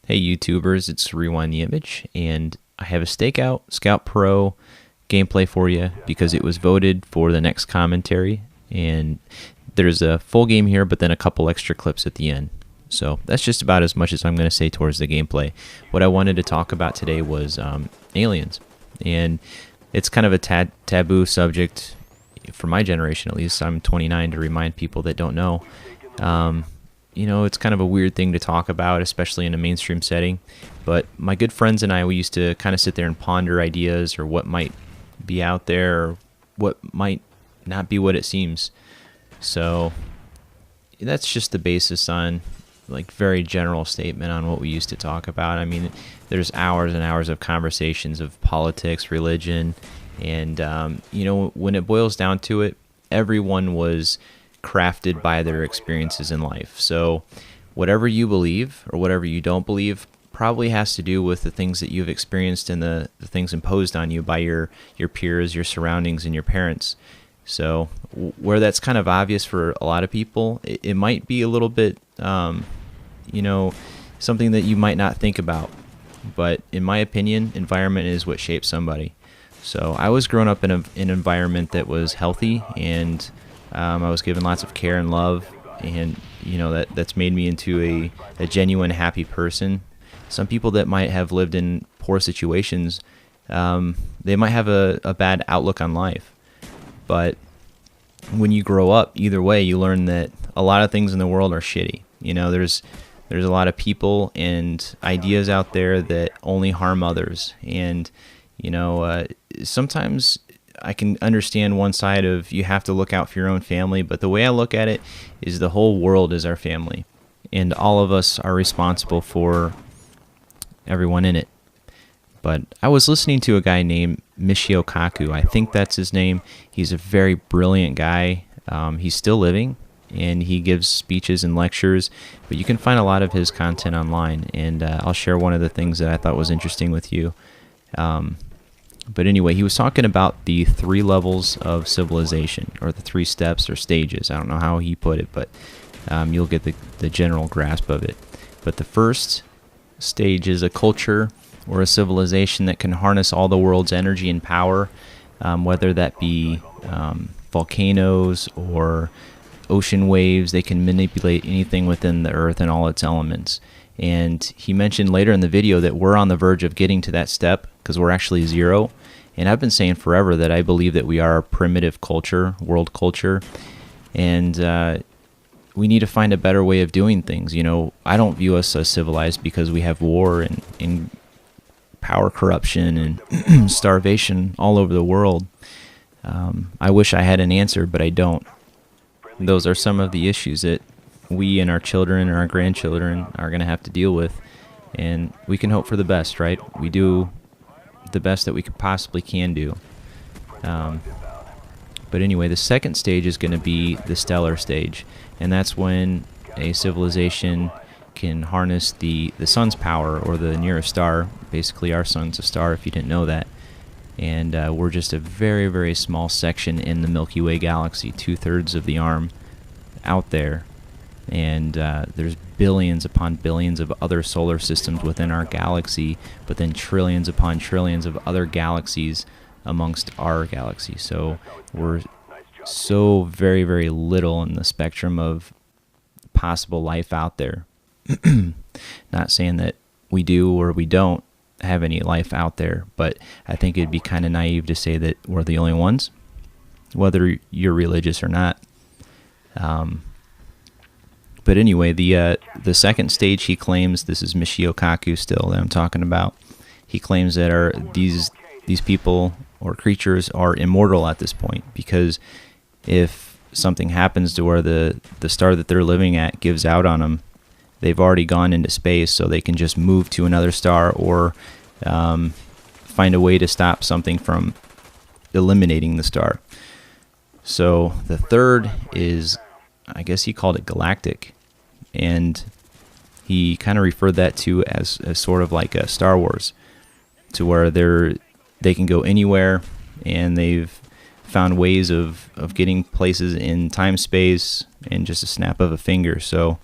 Hey YouTubers, it's Rewind the Image, and I have a Stakeout Scout Pro gameplay for you because it was voted for the next commentary, and there's a full game here, but then a couple extra clips at the end. So that's just about as much as I'm going to say towards the gameplay. What I wanted to talk about today was aliens, and it's kind of a taboo subject for my generation, at least. I'm 29, to remind people that don't know. It's kind of a weird thing to talk about, especially in a mainstream setting. But my good friends and I, we used to kind of sit there and ponder ideas or what might be out there or what might not be what it seems. So that's just the basis on, like, very general statement on what we used to talk about. I mean, there's hours and hours of conversations of politics, religion, and, when it boils down to it, everyone was crafted by their experiences in life. So whatever you believe or whatever you don't believe probably has to do with the things that you've experienced and the things imposed on you by your peers, your surroundings, and your parents. So where that's kind of obvious for a lot of people, it might be a little bit, something that you might not think about. But in my opinion, environment is what shapes somebody. So I was growing up in an environment that was healthy, and I was given lots of care and love, and that's made me into a genuine happy person. Some people that might have lived in poor situations, they might have a bad outlook on life. But when you grow up, either way, you learn that a lot of things in the world are shitty. There's a lot of people and ideas out there that only harm others, and sometimes I can understand one side of you have to look out for your own family, but the way I look at it is the whole world is our family, and all of us are responsible for everyone in it. But I was listening to a guy named Michio Kaku. I think that's his name. He's a very brilliant guy. He's still living, and he gives speeches and lectures, but you can find a lot of his content online, and I'll share one of the things that I thought was interesting with you. But anyway, he was talking about the 3 levels of civilization, or the 3 steps or stages. I don't know how he put it, but you'll get the general grasp of it. But the first stage is a culture or a civilization that can harness all the world's energy and power, whether that be volcanoes or ocean waves. They can manipulate anything within the earth and all its elements. And he mentioned later in the video that we're on the verge of getting to that step because we're actually 0. And I've been saying forever that I believe that we are a primitive culture, world culture, and we need to find a better way of doing things. I don't view us as civilized because we have war and power corruption and starvation all over the world. I wish I had an answer, but I don't. Those are some of the issues that we and our children and our grandchildren are going to have to deal with, and we can hope for the best, right? We do the best that we could possibly can do. But anyway, the second stage is going to be the stellar stage, and that's when a civilization can harness the sun's power, or the nearest star. Basically, our sun's a star, if you didn't know that. And we're just a very, very small section in the Milky Way galaxy, 2/3 of the arm out there. And there's billions upon billions of other solar systems within our galaxy, but then trillions upon trillions of other galaxies amongst our galaxy. So we're so very, very little in the spectrum of possible life out there. Not saying that we do or we don't have any life out there, but I think it'd be kind of naive to say that we're the only ones, whether you're religious or not. But anyway, the second stage, he claims, this is Michio Kaku still that I'm talking about, he claims that these people or creatures are immortal at this point, because if something happens to where the star that they're living at gives out on them, they've already gone into space, so they can just move to another star or find a way to stop something from eliminating the star. So the third is, I guess he called it galactic, and he kind of referred that to as sort of like a Star Wars, to where they can go anywhere, and they've found ways of getting places in time, space, in just a snap of a finger. So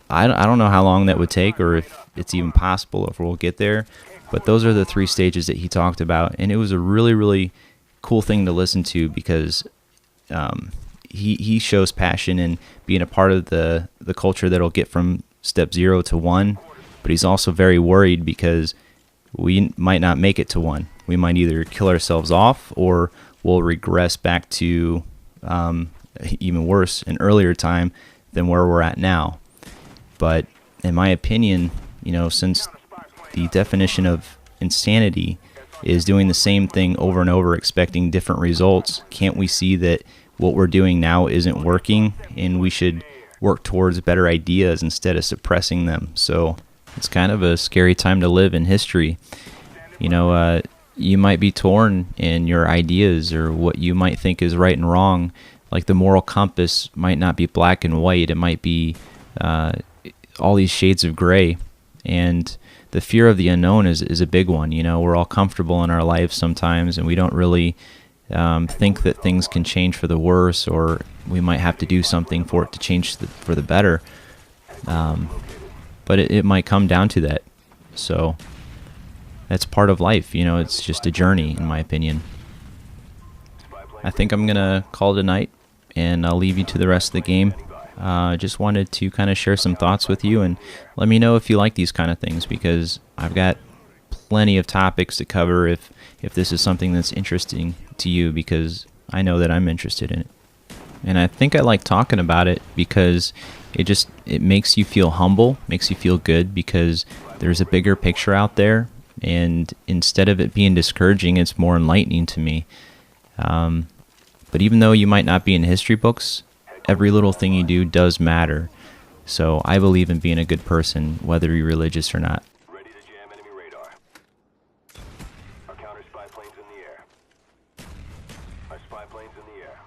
I don't know how long that would take, or if it's even possible, if we'll get there. But those are the 3 stages that he talked about, and it was a really, really cool thing to listen to, because he shows passion in being a part of the culture that'll get from step 0 to 1, but he's also very worried because we might not make it to 1. We might either kill ourselves off, or we'll regress back to even worse, an earlier time than where we're at now. But in my opinion, since the definition of insanity is doing the same thing over and over, expecting different results, can't we see that what we're doing now isn't working, and we should work towards better ideas instead of suppressing them? So it's kind of a scary time to live in history. You might be torn in your ideas, or what you might think is right and wrong. Like, the moral compass might not be black and white. It might be all these shades of gray. And the fear of the unknown is a big one. We're all comfortable in our lives sometimes, and we don't really think that things can change for the worse, or we might have to do something for it to change for the better. But it might come down to that. So that's part of life. It's just a journey, in my opinion. I think I'm going to call it a night, and I'll leave you to the rest of the game. Just wanted to kind of share some thoughts with you, and let me know if you like these kind of things, because I've got plenty of topics to cover if this is something that's interesting to you, because I know that I'm interested in it. And I think I like talking about it because it makes you feel humble, makes you feel good, because there's a bigger picture out there, and instead of it being discouraging, it's more enlightening to me. But even though you might not be in history books, every little thing you do does matter. So I believe in being a good person, whether you're religious or not. Ready to jam enemy radar. Our counter spy planes in the air. Our spy planes in the air.